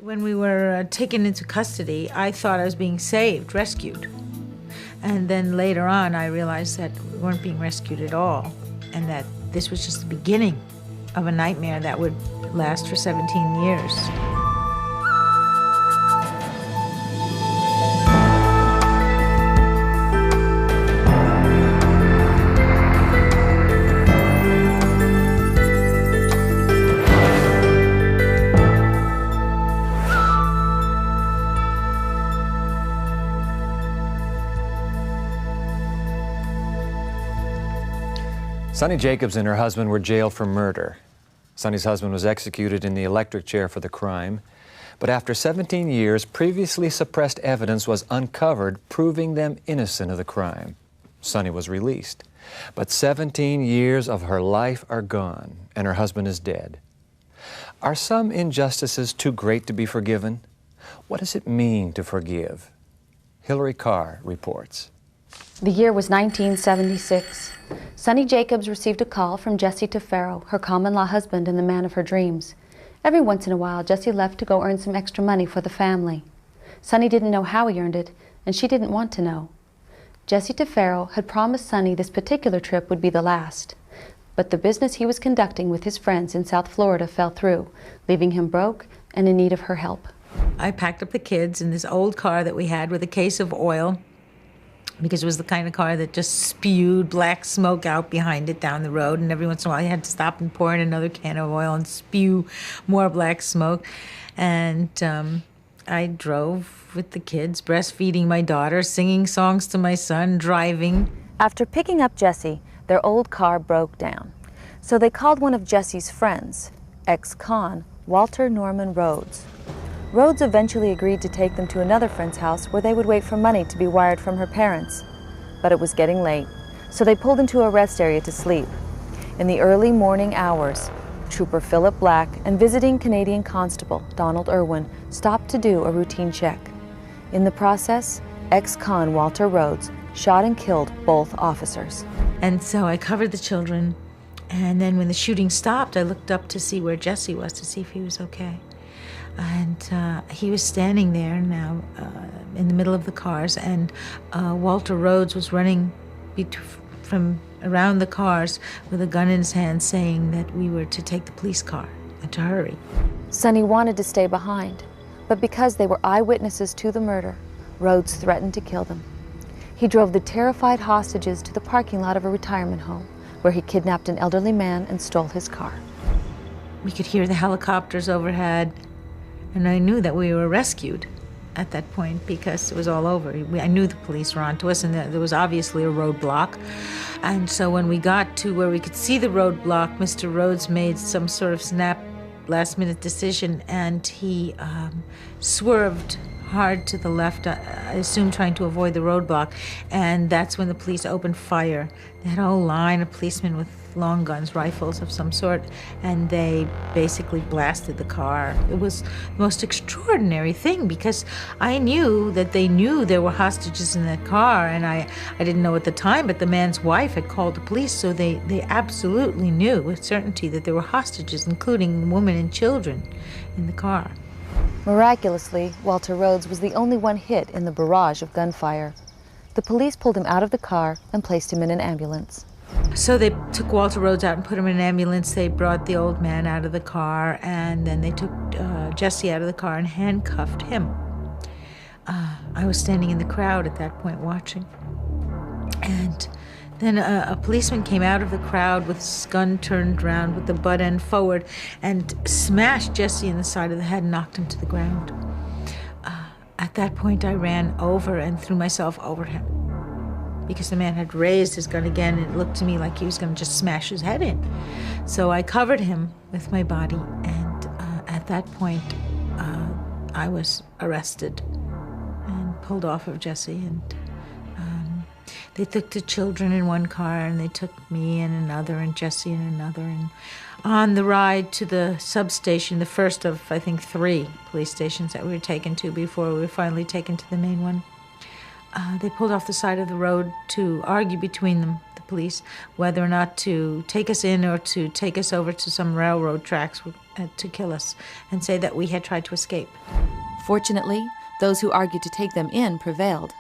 When we were taken into custody, I thought I was being saved, rescued. And then later on, I realized that we weren't being rescued at all, and that this was just the beginning of a nightmare that would last for 17 years. Sonny Jacobs and her husband were jailed for murder. Sonny's husband was executed in the electric chair for the crime. But after 17 years, previously suppressed evidence was uncovered, proving them innocent of the crime. Sonny was released. But 17 years of her life are gone, and her husband is dead. Are some injustices too great to be forgiven? What does it mean to forgive? Hillary Carr reports. The year was 1976. Sonny Jacobs received a call from Jesse Tefero, her common-law husband and the man of her dreams. Every once in a while, Jesse left to go earn some extra money for the family. Sonny didn't know how he earned it, and she didn't want to know. Jesse Tefero had promised Sonny this particular trip would be the last. But the business he was conducting with his friends in South Florida fell through, leaving him broke and in need of her help. I packed up the kids in this old car that we had with a case of oil, because it was the kind of car that just spewed black smoke out behind it down the road, and every once in a while you had to stop and pour in another can of oil and spew more black smoke. And I drove with the kids, breastfeeding my daughter, singing songs to my son, driving. After picking up Jesse, their old car broke down. So they called one of Jesse's friends, ex-con Walter Norman Rhodes. Rhodes eventually agreed to take them to another friend's house where they would wait for money to be wired from her parents. But it was getting late, so they pulled into a rest area to sleep. In the early morning hours, Trooper Philip Black and visiting Canadian Constable Donald Irwin stopped to do a routine check. In the process, ex-con Walter Rhodes shot and killed both officers. And so I covered the children, and then when the shooting stopped, I looked up to see where Jesse was, to see if he was okay. And he was standing there now in the middle of the cars, and Walter Rhodes was running from around the cars with a gun in his hand, saying that we were to take the police car and to hurry. Sonny wanted to stay behind, but because they were eyewitnesses to the murder, Rhodes threatened to kill them. He drove the terrified hostages to the parking lot of a retirement home, where he kidnapped an elderly man and stole his car. We could hear the helicopters overhead, and I knew that we were rescued at that point because it was all over. I knew the police were onto us, and there was obviously a roadblock. And so when we got to where we could see the roadblock, Mr. Rhodes made some sort of snap last-minute decision, and he swerved hard to the left, I assume trying to avoid the roadblock, and that's when the police opened fire. They had a whole line of policemen with long guns, rifles of some sort, and they basically blasted the car. It was the most extraordinary thing, because I knew that they knew there were hostages in that car, and I didn't know at the time, but the man's wife had called the police, so they absolutely knew with certainty that there were hostages, including women and children, in the car. Miraculously, Walter Rhodes was the only one hit in the barrage of gunfire. The police pulled him out of the car and placed him in an ambulance. So they took Walter Rhodes out and put him in an ambulance. They brought the old man out of the car, and then they took Jesse out of the car and handcuffed him. I was standing in the crowd at that point watching. And then a policeman came out of the crowd with his gun turned around with the butt end forward and smashed Jesse in the side of the head and knocked him to the ground. At that point, I ran over and threw myself over him, because the man had raised his gun again, and it looked to me like he was going to just smash his head in. So I covered him with my body, and at that point, I was arrested and pulled off of Jesse, and they took the children in one car, and they took me in another, and Jesse in another, and on the ride to the substation, the first of, I think, 3 police stations that we were taken to before we were finally taken to the main one, they pulled off the side of the road to argue between them, the police, whether or not to take us in or to take us over to some railroad tracks. to kill us and say that we had tried to escape. Fortunately, those who argued to take them in prevailed.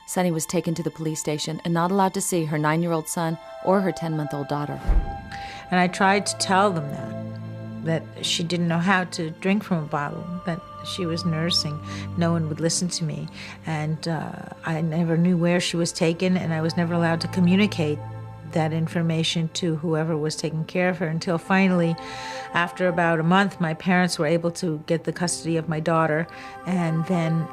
Sunny was taken to the police station and not allowed to see her 9-year-old son or her 10-month-old daughter. And I tried to tell them that she didn't know how to drink from a bottle, that she was nursing. No one would listen to me. And I never knew where she was taken, and I was never allowed to communicate that information to whoever was taking care of her until finally, after about a month, my parents were able to get the custody of my daughter, and then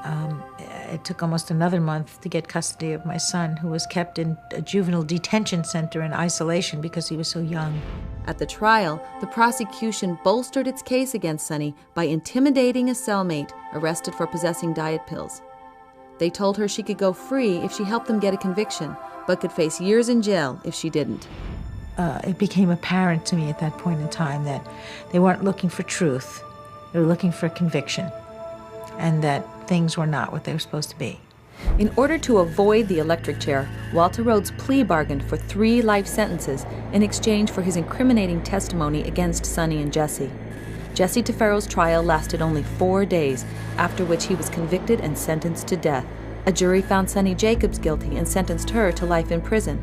it took almost another month to get custody of my son, who was kept in a juvenile detention center in isolation because he was so young. At the trial, the prosecution bolstered its case against Sunny by intimidating a cellmate arrested for possessing diet pills. They told her she could go free if she helped them get a conviction, but could face years in jail if she didn't. It became apparent to me at that point in time that they weren't looking for truth. They were looking for conviction, and that things were not what they were supposed to be. In order to avoid the electric chair, Walter Rhodes plea bargained for 3 life sentences in exchange for his incriminating testimony against Sunny and Jesse. Jesse Tefero's trial lasted only 4 days, after which he was convicted and sentenced to death. A jury found Sunny Jacobs guilty and sentenced her to life in prison.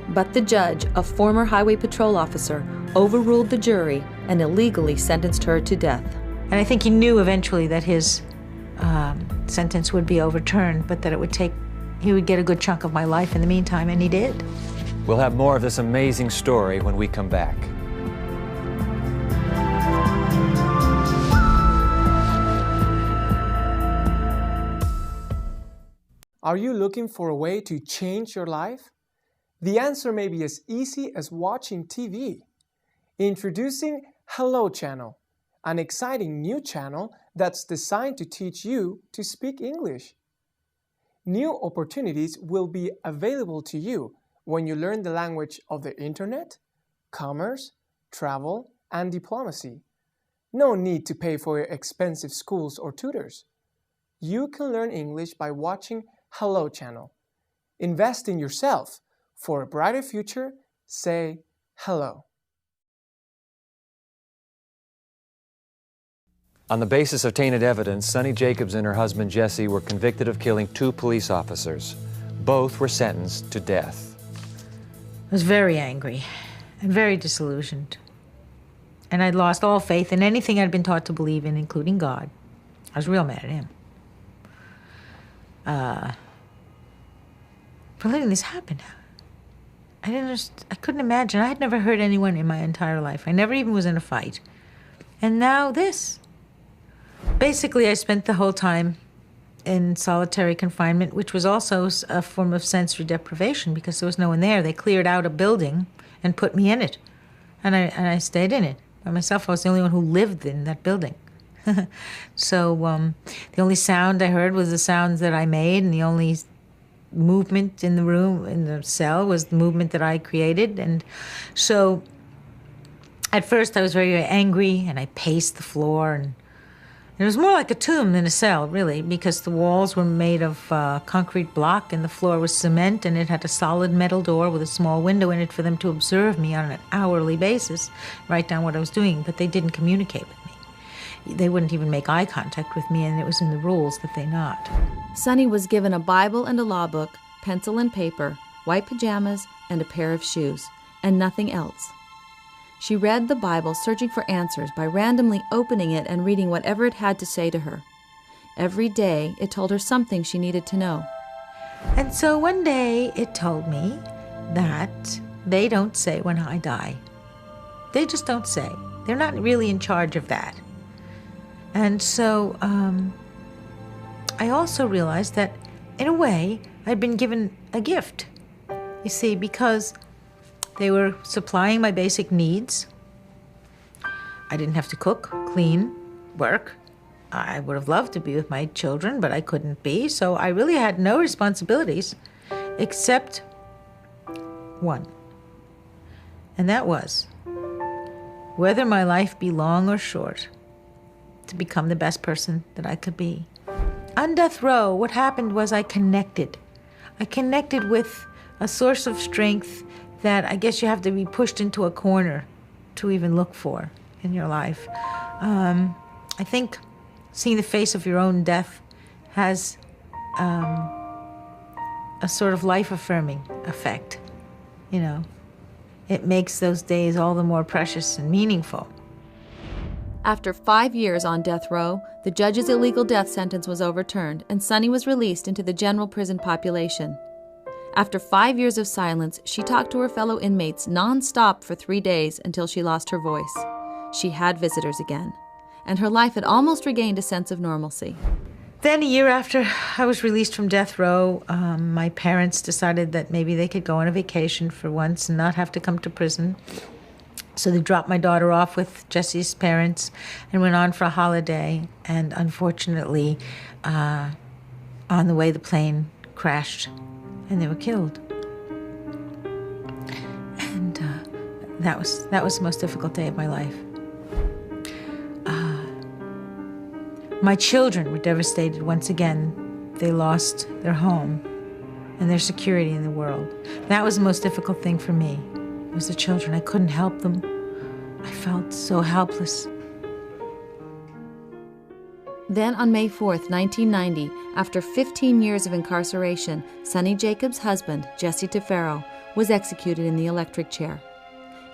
But the judge, a former highway patrol officer, overruled the jury and illegally sentenced her to death. And I think he knew eventually that his sentence would be overturned, but that he would get a good chunk of my life in the meantime, and he did. We'll have more of this amazing story when we come back. Are you looking for a way to change your life? The answer may be as easy as watching TV. Introducing Hello Channel, an exciting new channel that's designed to teach you to speak English. New opportunities will be available to you when you learn the language of the internet, commerce, travel, and diplomacy. No need to pay for your expensive schools or tutors. You can learn English by watching Hello Channel. Invest in yourself. For a brighter future, say hello. On the basis of tainted evidence, Sunny Jacobs and her husband Jesse were convicted of killing 2 police officers. Both were sentenced to death. I was very angry and very disillusioned. And I'd lost all faith in anything I'd been taught to believe in, including God. I was real mad at him. For letting this happen. I couldn't imagine. I had never hurt anyone in my entire life. I never even was in a fight. And now this. Basically, I spent the whole time in solitary confinement, which was also a form of sensory deprivation because there was no one there. They cleared out a building and put me in it. And I stayed in it by myself. I was the only one who lived in that building. So the only sound I heard was the sounds that I made, and the only movement in the room, in the cell, was the movement that I created. And so at first I was very, very angry, and I paced the floor, and it was more like a tomb than a cell, really, because the walls were made of concrete block, and the floor was cement, and it had a solid metal door with a small window in it for them to observe me on an hourly basis, write down what I was doing, but they didn't communicate with me. They wouldn't even make eye contact with me, and it was in the rules that they not. Sunny was given a Bible and a law book, pencil and paper, white pajamas, and a pair of shoes, and nothing else. She read the Bible, searching for answers by randomly opening it and reading whatever it had to say to her. Every day, it told her something she needed to know. And so one day, it told me that they don't say when I die. They just don't say. They're not really in charge of that. And so I also realized that, in a way, I'd been given a gift. You see, because they were supplying my basic needs. I didn't have to cook, clean, work. I would have loved to be with my children, but I couldn't be, so I really had no responsibilities except one. And that was, whether my life be long or short, to become the best person that I could be. On death row, what happened was I connected. I connected with a source of strength that I guess you have to be pushed into a corner to even look for in your life. I think seeing the face of your own death has a sort of life-affirming effect, you know. It makes those days all the more precious and meaningful. After 5 years on death row, the judge's illegal death sentence was overturned and Sunny was released into the general prison population. After 5 years of silence, she talked to her fellow inmates non-stop for 3 days until she lost her voice. She had visitors again, and her life had almost regained a sense of normalcy. Then a year after I was released from death row, my parents decided that maybe they could go on a vacation for once and not have to come to prison. So they dropped my daughter off with Jesse's parents and went on for a holiday. And unfortunately, on the way, the plane crashed and they were killed. And that was the most difficult day of my life. My children were devastated once again. They lost their home and their security in the world. That was the most difficult thing for me. It was the children. I couldn't help them. I felt so helpless. Then on May 4th, 1990, after 15 years of incarceration, Sunny Jacobs' husband, Jesse Tefero, was executed in the electric chair.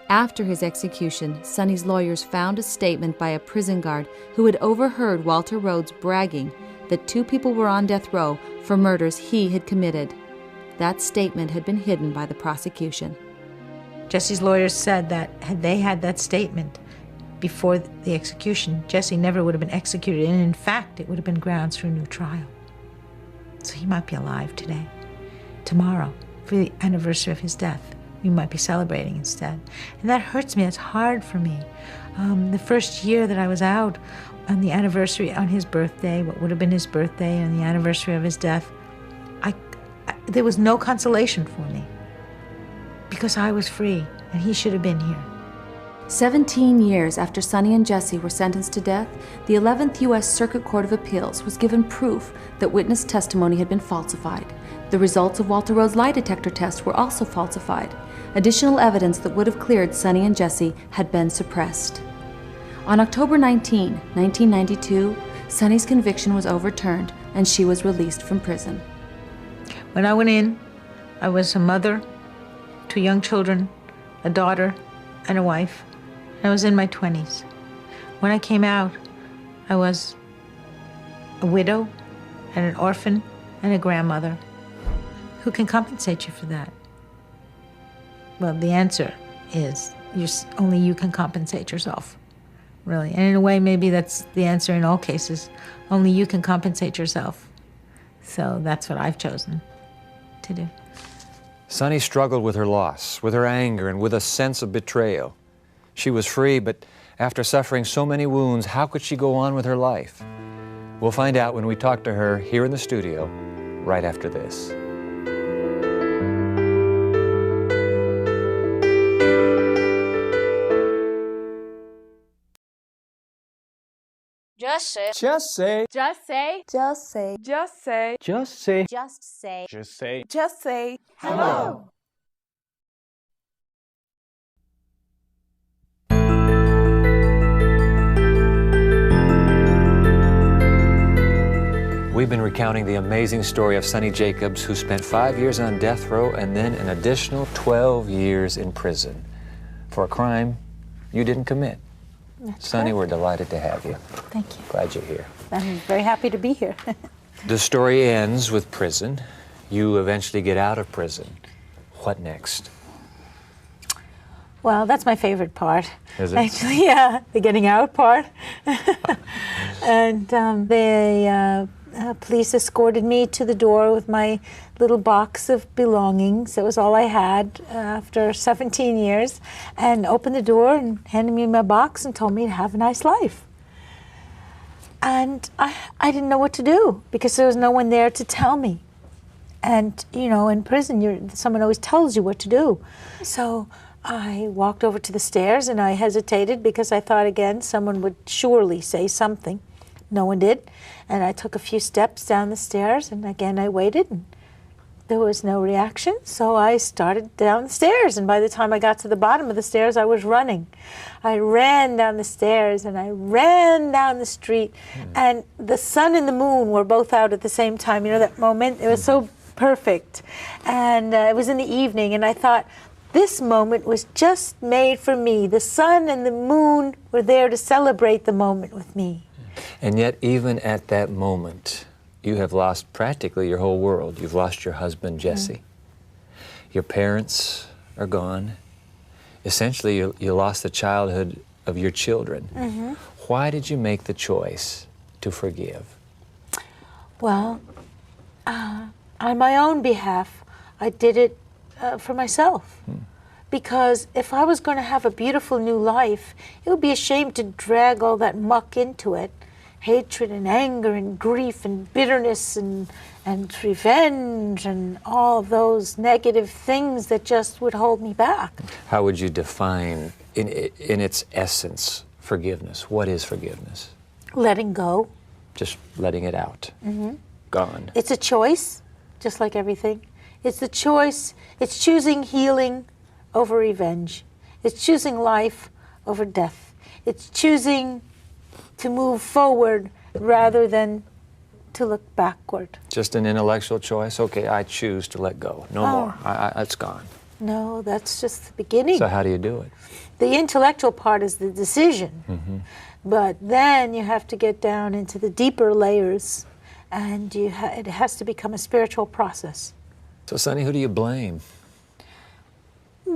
After his execution, Sunny's lawyers found a statement by a prison guard who had overheard Walter Rhodes bragging that 2 people were on death row for murders he had committed. That statement had been hidden by the prosecution. Jesse's lawyers said that had they had that statement before the execution, Jesse never would have been executed, and in fact, it would have been grounds for a new trial. So he might be alive today, tomorrow, for the anniversary of his death. We might be celebrating instead. And that hurts me. It's hard for me. The first year that I was out on the anniversary, on his birthday, what would have been his birthday, and the anniversary of his death, there was no consolation for me because I was free and he should have been here. 17 years after Sunny and Jesse were sentenced to death, the 11th U.S. Circuit Court of Appeals was given proof that witness testimony had been falsified. The results of Walter Rhodes' lie detector test were also falsified. Additional evidence that would have cleared Sunny and Jesse had been suppressed. On October 19, 1992, Sunny's conviction was overturned and she was released from prison. When I went in, I was a mother, 2 young children, a daughter, and a wife. I was in my 20s. When I came out, I was a widow and an orphan and a grandmother. Who can compensate you for that? Well, the answer is only you can compensate yourself, really. And in a way, maybe that's the answer in all cases. Only you can compensate yourself. So that's what I've chosen to do. Sunny struggled with her loss, with her anger, and with a sense of betrayal. She was free, but after suffering so many wounds, how could she go on with her life? We'll find out when we talk to her here in the studio right after this. Just say. Just say. Just say. Just say. Just say. Just say. Just say. Just say. Just say. Hello. We've been recounting the amazing story of Sunny Jacobs, who spent 5 years on death row and then an additional 12 years in prison for a crime you didn't commit. Sunny, we're delighted to have you. Thank you. Glad you're here. I'm very happy to be here. The story ends with prison. You eventually get out of prison. What next? Well, that's my favorite part. Is it? Actually, yeah, the getting out part. And the police escorted me to the door with my little box of belongings. That was all I had after 17 years. And opened the door and handed me my box and told me to have a nice life. And I didn't know what to do because there was no one there to tell me. And, you know, in prison, someone always tells you what to do. So I walked over to the stairs and I hesitated because I thought, again, someone would surely say something. No one did. And I took a few steps down the stairs and again I waited. And There was no reaction, so I started down the stairs, and by the time I got to the bottom of the stairs, I was running. I ran down the stairs, and I ran down the street, and the sun and the moon were both out at the same time. You know, that moment, it was so perfect. And it was in the evening, and I thought, this moment was just made for me. The sun and the moon were there to celebrate the moment with me. And yet, even at that moment, you have lost practically your whole world. You've lost your husband, Jesse. Your parents are gone. Essentially, you lost the childhood of your children. Why did you make the choice to forgive? Well, on my own behalf, I did it for myself. Because if I was going to have a beautiful new life, it would be a shame to drag all that muck into it. Hatred and anger and grief and bitterness and revenge and all those negative things that just would hold me back. How would you define, in its essence, forgiveness? What is forgiveness? Letting go. Just letting it out. Gone. It's a choice, just like everything. It's the choice. It's choosing healing over revenge. It's choosing life over death. It's choosing to move forward rather than to look backward. Just an intellectual choice? Okay, I choose to let go. No more. It's gone. No, that's just the beginning. So how do you do it? The intellectual part is the decision. But then you have to get down into the deeper layers, and it has to become a spiritual process. So, Sonny, who do you blame?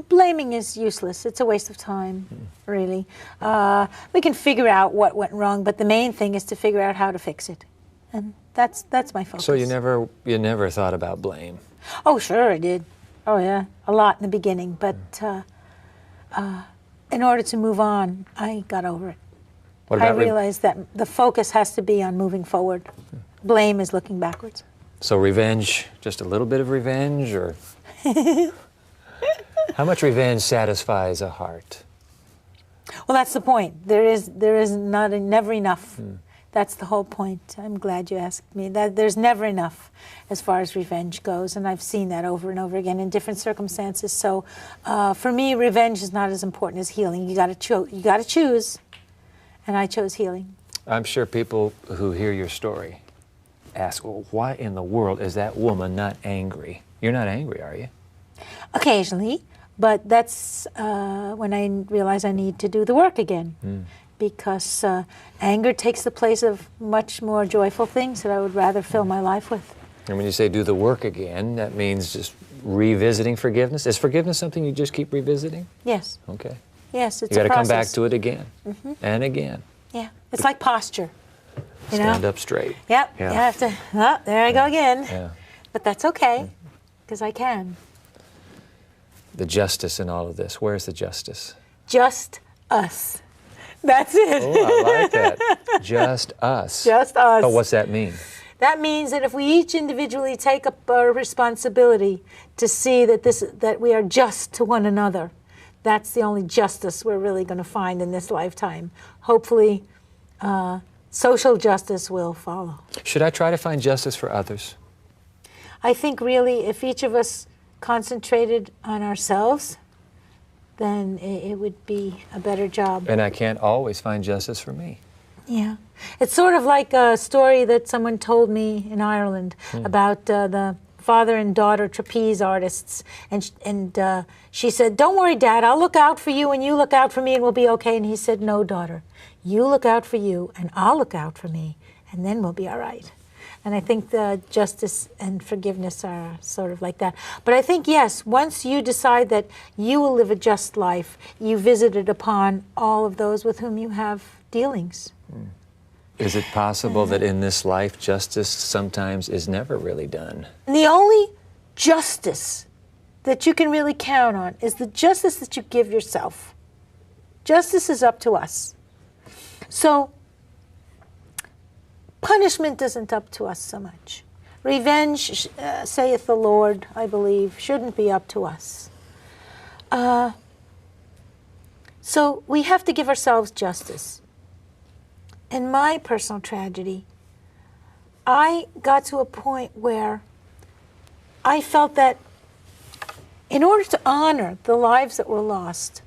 Blaming is useless. It's a waste of time, really. We can figure out what went wrong, but the main thing is to figure out how to fix it. And that's my focus. So you never thought about blame? Oh, sure I did. Oh, yeah, a lot in the beginning. But in order to move on, I got over it. I realized that the focus has to be on moving forward. Blame is looking backwards. So revenge, just a little bit of revenge, or how much revenge satisfies a heart? Well, that's the point. There is never enough. That's the whole point. I'm glad you asked me. That there's never enough as far as revenge goes, and I've seen that over and over again in different circumstances. So, for me, revenge is not as important as healing. You got to choose, and I chose healing. I'm sure people who hear your story ask, well, why in the world is that woman not angry? You're not angry, are you? Occasionally, but that's when I realize I need to do the work again. Because anger takes the place of much more joyful things that I would rather fill my life with. And when you say do the work again, that means just revisiting forgiveness? Is forgiveness something you just keep revisiting? Yes. Okay. Yes, it's you got a to come back process. to it again and again. Yeah, it's like posture. You Stand know? up straight. Yep, Yeah. you have to, oh, there I go again. Yeah. But that's okay, because I can. The justice in all of this. Where's the justice? Just us. That's it. Oh, I like that. Just us. Just us. Oh, what's that mean? That means that if we each individually take up our responsibility to see that we are just to one another, that's the only justice we're really going to find in this lifetime. Hopefully, social justice will follow. Should I try to find justice for others? I think really if each of us concentrated on ourselves, then it would be a better job. And I can't always find justice for me. Yeah. It's sort of like a story that someone told me in Ireland about the father and daughter trapeze artists. And she said, "Don't worry, Dad, I'll look out for you and you look out for me and we'll be okay." And he said, "No, daughter, you look out for you and I'll look out for me and then we'll be all right." And I think the justice and forgiveness are sort of like that. But I think, yes, once you decide that you will live a just life, you visit it upon all of those with whom you have dealings. Is it possible that in this life, justice sometimes is never really done? And the only justice that you can really count on is the justice that you give yourself. Justice is up to us. So, punishment isn't up to us so much. Revenge, saith the Lord, I believe, shouldn't be up to us. So we have to give ourselves justice. In my personal tragedy, I got to a point where I felt that in order to honor the lives that were lost,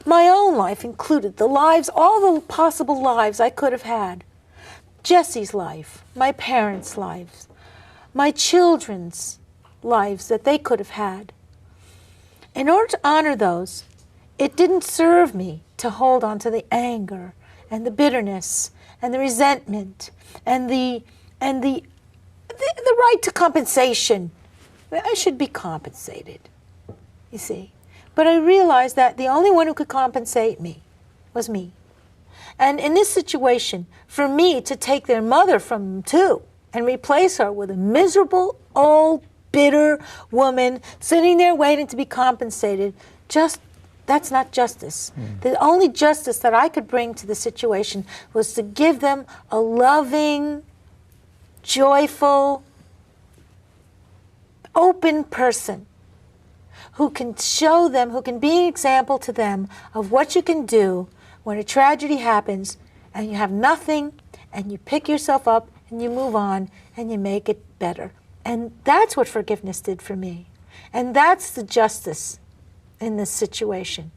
my own life included, the lives, all the possible lives I could have had, Jesse's life, my parents' lives, my children's lives that they could have had. In order to honor those, it didn't serve me to hold on to the anger and the bitterness and the resentment and the right to compensation. I should be compensated, you see. But I realized that the only one who could compensate me was me. And in this situation, for me to take their mother from them too and replace her with a miserable, old, bitter woman sitting there waiting to be compensated, that's not justice. The only justice that I could bring to the situation was to give them a loving, joyful, open person who can show them, who can be an example to them of what you can do when a tragedy happens and you have nothing and you pick yourself up and you move on and you make it better. And that's what forgiveness did for me. And that's the justice in this situation.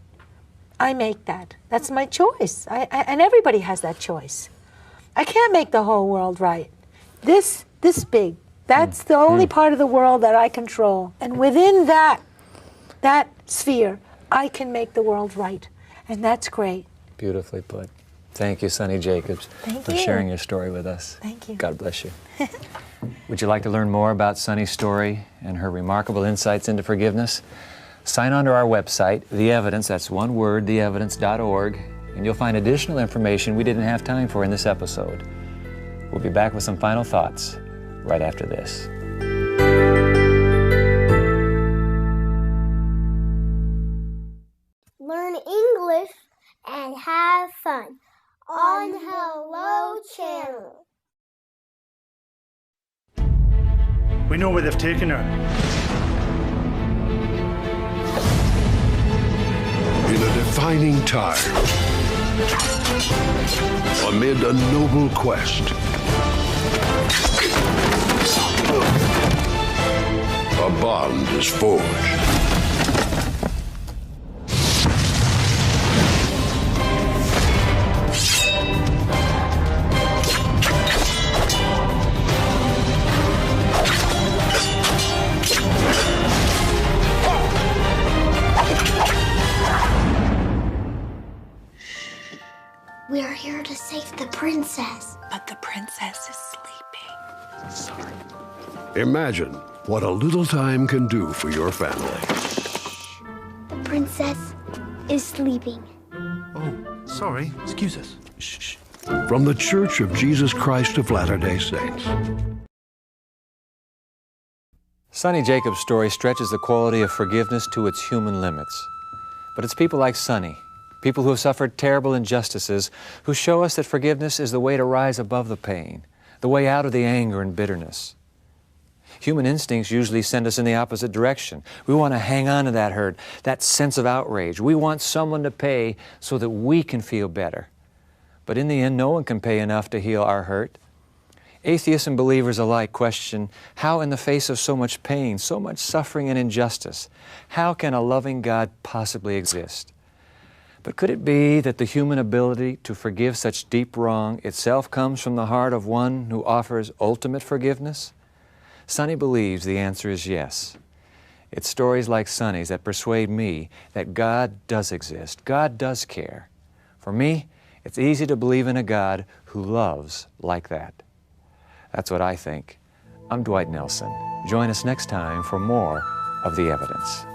I make that. That's my choice. And everybody has that choice. I can't make the whole world right. This big, that's the only part of the world that I control. And within that sphere, I can make the world right. And that's great. Beautifully put. Thank you, Sonny Jacobs, for sharing your story with us. Thank you. God bless you. Would you like to learn more about Sonny's story and her remarkable insights into forgiveness? Sign on to our website, The Evidence, that's one word, theevidence.org, and you'll find additional information we didn't have time for in this episode. We'll be back with some final thoughts right after this. Learn English and have fun on Hello Channel. We know where they've taken her. In a defining time, amid a noble quest, a bond is forged. We are here to save the princess. But the princess is sleeping. Sorry. Imagine what a little time can do for your family. The princess is sleeping. Oh, sorry. Excuse us. Shh. From the Church of Jesus Christ of Latter-day Saints. Sonny Jacobs' story stretches the quality of forgiveness to its human limits. But it's people like Sonny, people who have suffered terrible injustices, who show us that forgiveness is the way to rise above the pain, the way out of the anger and bitterness. Human instincts usually send us in the opposite direction. We want to hang on to that hurt, that sense of outrage. We want someone to pay so that we can feel better. But in the end, no one can pay enough to heal our hurt. Atheists and believers alike question how, in the face of so much pain, so much suffering and injustice, how can a loving God possibly exist? But could it be that the human ability to forgive such deep wrong itself comes from the heart of one who offers ultimate forgiveness? Sonny believes the answer is yes. It's stories like Sonny's that persuade me that God does exist, God does care. For me, it's easy to believe in a God who loves like that. That's what I think. I'm Dwight Nelson. Join us next time for more of The Evidence.